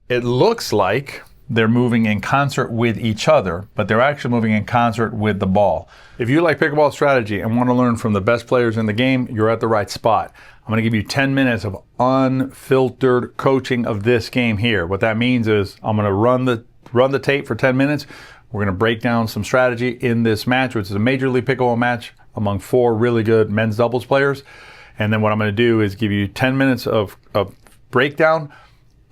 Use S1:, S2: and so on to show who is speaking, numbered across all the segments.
S1: it looks like they're moving in concert with each other, but they're actually moving in concert with the ball. If you like pickleball strategy and want to learn from the best players in the game, you're at the right spot. I'm going to give you 10 minutes of unfiltered coaching of this game here. What that means is I'm going to run the tape for 10 minutes. We're going to break down some strategy in this match, which is a Major League Pickleball match among 4 really good men's doubles players. And then what I'm going to do is give you 10 minutes of breakdown.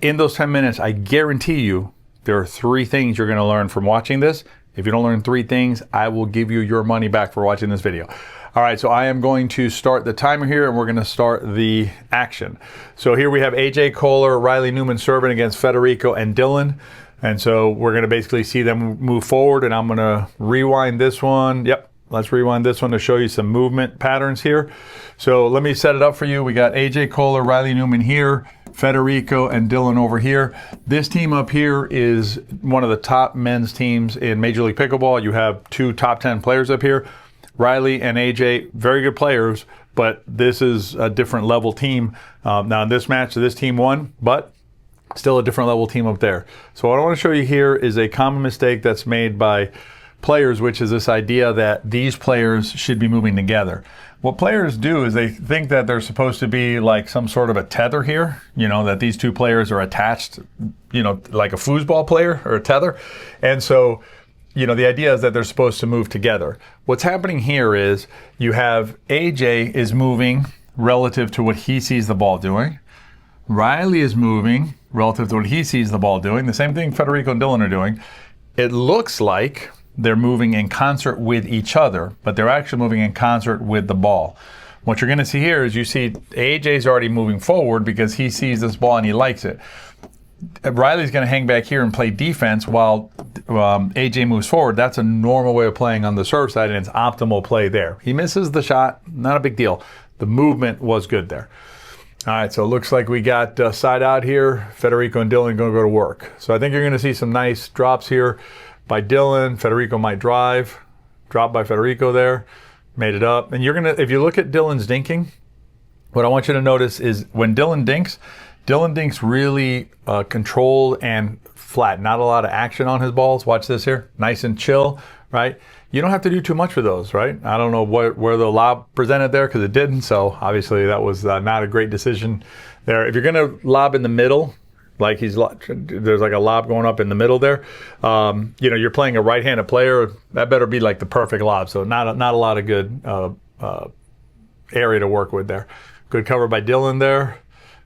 S1: In those 10 minutes, I guarantee you there are 3 things you're going to learn from watching this. If you don't learn 3 things, I will give you your money back for watching this video. All right, so I am going to start the timer here, and we're going to start the action. So here we have AJ, Koller, Riley Newman serving against Federico and Dylan. And so we're going to basically see them move forward, and I'm going to rewind this one. Yep, let's rewind this one to show you some movement patterns here. So let me set it up for you. We got AJ, Koller, Riley Newman here, Federico and Dylan over here. This team up here is one of the top men's teams in Major League Pickleball. You have 2 top 10 players up here. Riley and AJ, very good players, but this is a different level team. Now in this match, this team won, but still a different level team up there. So what I want to show you here is a common mistake that's made by players, which is this idea that these players should be moving together. What players do is they think that they're supposed to be like some sort of a tether here, you know, that these 2 players are attached, you know, like a foosball player or a tether. And so, you know, the idea is that they're supposed to move together. What's happening here is you have AJ is moving relative to what he sees the ball doing. Riley is moving relative to what he sees the ball doing. The same thing Federico and Dylan are doing. It looks like they're moving in concert with each other, but they're actually moving in concert with the ball. What you're going to see here is you see AJ's already moving forward because he sees this ball and he likes it. Riley's going to hang back here and play defense while AJ moves forward. That's a normal way of playing on the serve side, and it's optimal play there. He misses the shot, not a big deal. The movement was good there. All right, so it looks like we got side out here. Federico and Dylan going to go to work. So I think you're going to see some nice drops here by Dylan. Federico might drop by Federico there. Made it up. And you're going to, if you look at Dylan's dinking, what I want you to notice is when Dylan dinks really controlled and flat. Not a lot of action on his balls. Watch this here. Nice and chill, right? You don't have to do too much with those, right? I don't know where the lob presented there because it didn't. So obviously that was not a great decision there. If you're going to lob in the middle, like there's like a lob going up in the middle there, you know, you're playing a right-handed player. That better be like the perfect lob. So not a lot of good area to work with there. Good cover by Dylan there.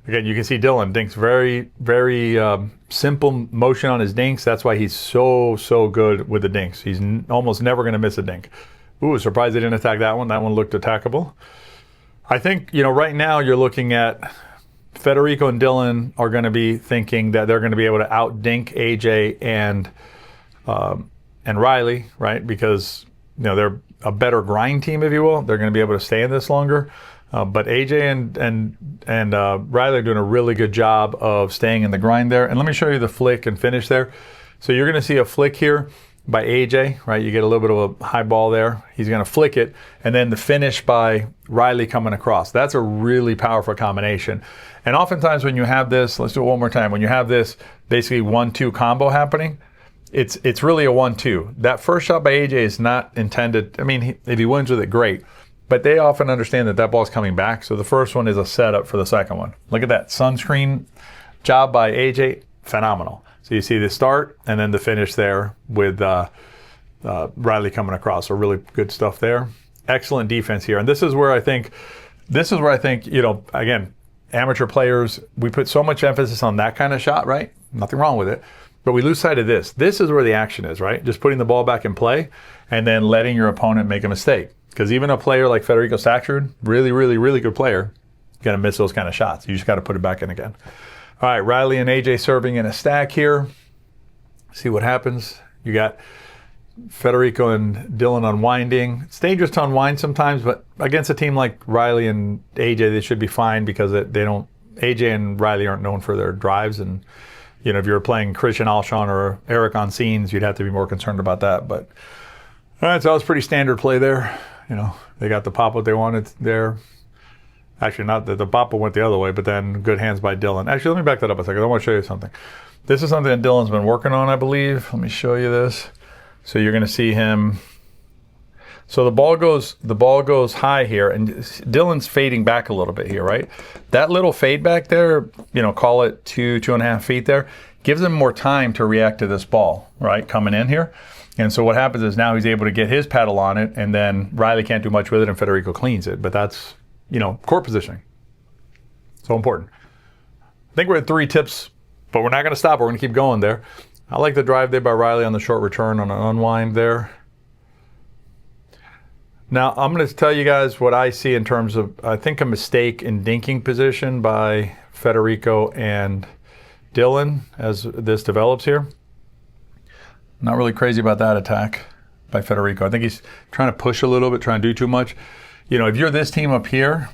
S1: Again, you can see Dylan dinks very, very simple motion on his dinks. That's why he's so good with the dinks. He's almost never going to miss a dink. Ooh, surprised they didn't attack that one. That one looked attackable. I think, you know, right now you're looking at Federico and Dylan are going to be thinking that they're going to be able to out-dink AJ and Riley, right? Because, you know, they're a better grind team, if you will. They're going to be able to stay in this longer. But AJ and Riley are doing a really good job of staying in the grind there. And let me show you the flick and finish there. So you're going to see a flick here by AJ, right? You get a little bit of a high ball there. He's going to flick it. And then the finish by Riley coming across. That's a really powerful combination. And oftentimes when you have this, let's do it one more time. When you have this basically 1-2 combo happening, it's really a 1-2. That first shot by AJ is not intended. I mean, if he wins with it, great. But they often understand that that ball's coming back. So the first one is a setup for the second one. Look at that sunscreen job by AJ. Phenomenal. So you see the start and then the finish there with Riley coming across. So really good stuff there. Excellent defense here. And this is where I think, you know, again, amateur players, we put so much emphasis on that kind of shot, right? Nothing wrong with it. But we lose sight of this. This is where the action is, right? Just putting the ball back in play and then letting your opponent make a mistake. Because even a player like Federico Staksrud, really good player, going to miss those kind of shots. You just got to put it back in again. All right, Riley and AJ serving in a stack here. See what happens. You got Federico and Dylan unwinding. It's dangerous to unwind sometimes, but against a team like Riley and AJ, they should be fine because AJ and Riley aren't known for their drives. And, you know, if you're playing Christian Alshon or Eric on scenes, you'd have to be more concerned about that. But, all right, so that was pretty standard play there. You know, they got the pop what they wanted there. Actually, not that the pop went the other way, but then good hands by Dylan. Actually, let me back that up a second. I want to show you something. This is something that Dylan's been working on, I believe. Let me show you this. So you're going to see him. So the ball goes high here, and Dylan's fading back a little bit here, right? That little fade back there, call it 2.5 feet there, gives him more time to react to this ball, right, coming in here. And so what happens is now he's able to get his paddle on it, and then Riley can't do much with it, and Federico cleans it. But that's, court positioning. So important. I think we're at 3 tips, but we're not going to stop. We're going to keep going there. I like the drive there by Riley on the short return on an unwind there. Now, I'm going to tell you guys what I see in terms of, I think, a mistake in dinking position by Federico and Dylan as this develops here. Not really crazy about that attack by Federico. I think he's trying to push a little bit, trying to do too much. If you're this team up here,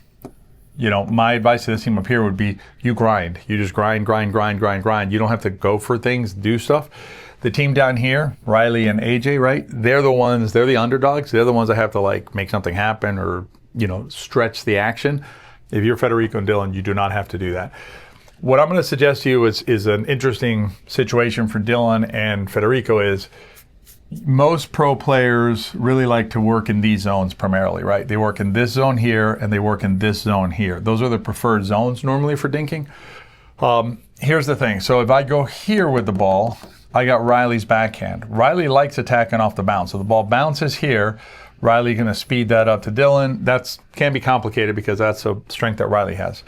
S1: my advice to this team up here would be you grind. You just grind. You don't have to go for things, do stuff. The team down here, Riley and AJ, right? They're the underdogs. They're the ones that have to make something happen or, stretch the action. If you're Federico and Dylan, you do not have to do that. What I'm going to suggest to you is an interesting situation for Dylan and Federico is most pro players really like to work in these zones primarily, right? They work in this zone here and they work in this zone here. Those are the preferred zones normally for dinking. Here's the thing. So if I go here with the ball, I got Riley's backhand. Riley likes attacking off the bounce. So the ball bounces here. Riley going to speed that up to Dylan. That can be complicated because that's a strength that Riley has.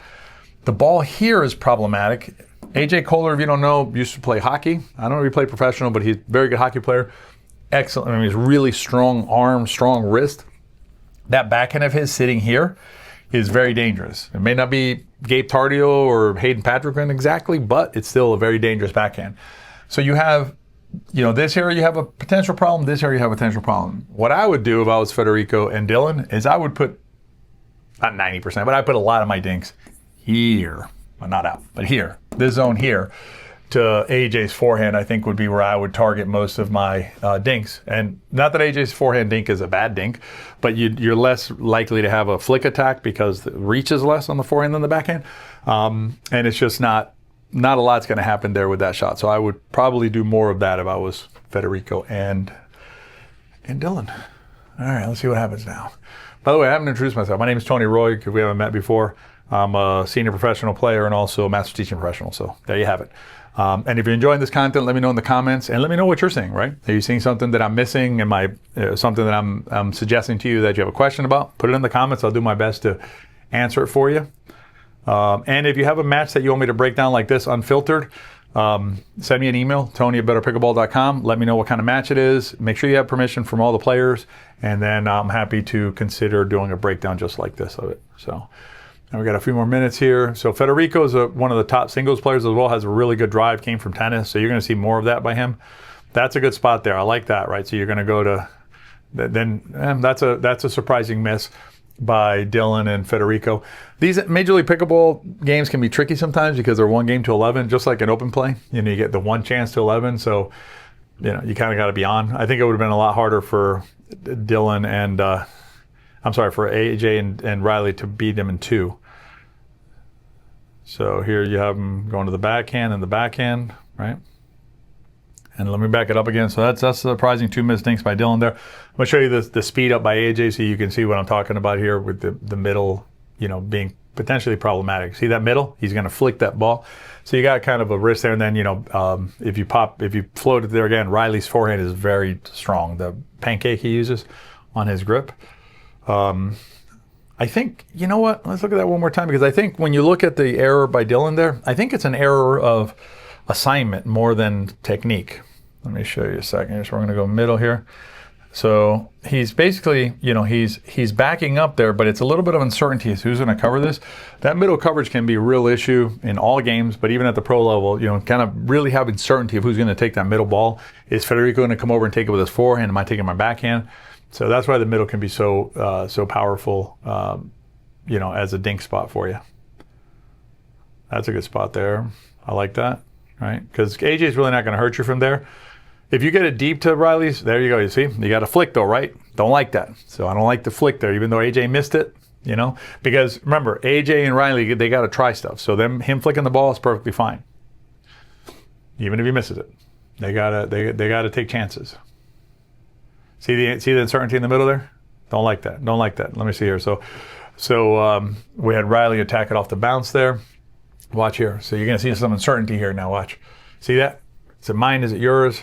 S1: The ball here is problematic. AJ Koller, if you don't know, used to play hockey. I don't know if he played professional, but he's a very good hockey player. Excellent. I mean, he's really strong arm, strong wrist. That backhand of his sitting here is very dangerous. It may not be Gabe Tardio or Hayden Patrickman exactly, but it's still a very dangerous backhand. So you have, this area you have a potential problem, this area you have a potential problem. What I would do if I was Federico and Dylan is I would put, not 90%, but I put a lot of my dinks here. Well, not out, but here. This zone here to AJ's forehand, I think would be where I would target most of my dinks. And not that AJ's forehand dink is a bad dink, but you're less likely to have a flick attack because the reach is less on the forehand than the backhand. And it's just not a lot's going to happen there with that shot. So I would probably do more of that if I was Federico and Dylan. All right, let's see what happens now. By the way, I haven't introduced myself. My name is Tony Roig, if we haven't met before. I'm a senior professional player and also a master teaching professional. So there you have it. And if you're enjoying this content, let me know in the comments and let me know what you're seeing, right? Are you seeing something that I'm missing? Am I something that I'm suggesting to you that you have a question about? Put it in the comments. I'll do my best to answer it for you. And if you have a match that you want me to break down like this, unfiltered, send me an email, tony@betterpickleball.com. Let me know what kind of match it is. Make sure you have permission from all the players, and then I'm happy to consider doing a breakdown just like this of it. So, and we got a few more minutes here. So Federico is one of the top singles players as well, has a really good drive, came from tennis, so you're going to see more of that by him. That's a good spot there. I like that, right? So you're going to go to, that's a surprising miss by Dylan and Federico. These Major League Pickleball games can be tricky sometimes because they're 1 game to 11, just like an open play. You get the 1 chance to 11, so you kind of got to be on. I think it would have been a lot harder for Dylan and for AJ and Riley to beat them in 2. So here you have them going to the backhand and the backhand, right? And let me back it up again. So that's surprising 2 missed dinks by Dylan there. I'm going to show you the speed up by AJ so you can see what I'm talking about here with the middle, being potentially problematic. See that middle? He's going to flick that ball. So you got kind of a risk there. And then, if you float it there again, Riley's forehand is very strong. The pancake he uses on his grip. I think, you know what? Let's look at that one more time because I think when you look at the error by Dylan there, I think it's an error of assignment more than technique. Let me show you a second here. So we're going to go middle here. So he's basically, he's backing up there, but it's a little bit of uncertainty as who's going to cover this. That middle coverage can be a real issue in all games, but even at the pro level, kind of really have uncertainty of who's going to take that middle ball. Is Federico going to come over and take it with his forehand? Am I taking my backhand? So that's why the middle can be so powerful, as a dink spot for you. That's a good spot there. I like that, right? Because AJ is really not going to hurt you from there. If you get it deep to Riley's, there you go. You see, you got a flick though, right? Don't like that. So I don't like the flick there, even though AJ missed it. Because remember, AJ and Riley, they got to try stuff. So him flicking the ball is perfectly fine. even if he misses it. They gotta take chances. See the uncertainty in the middle there? Don't like that. Don't like that. Let me see here. So we had Riley attack it off the bounce there. Watch here. So you're gonna see some uncertainty here now. Watch. See that? Is it mine? Is it yours?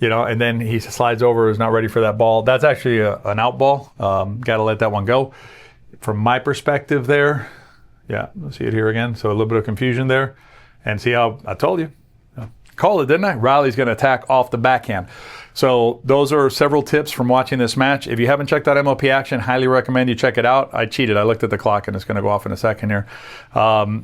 S1: You know, and then he slides over, is not ready for that ball. That's actually an out ball. Got to let that one go. From my perspective there, yeah, let's see it here again. So a little bit of confusion there. And see how I told you. Called it, didn't I? Riley's going to attack off the backhand. So those are several tips from watching this match. If you haven't checked out MLP Action, highly recommend you check it out. I cheated. I looked at the clock, and it's going to go off in a second here.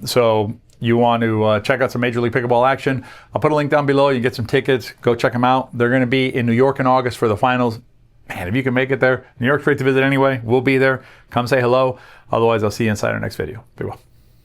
S1: So you want to check out some Major League Pickleball action. I'll put a link down below. You can get some tickets. Go check them out. They're going to be in New York in August for the finals. Man, if you can make it there, New York's great to visit anyway. We'll be there. Come say hello. Otherwise, I'll see you inside our next video. Be well.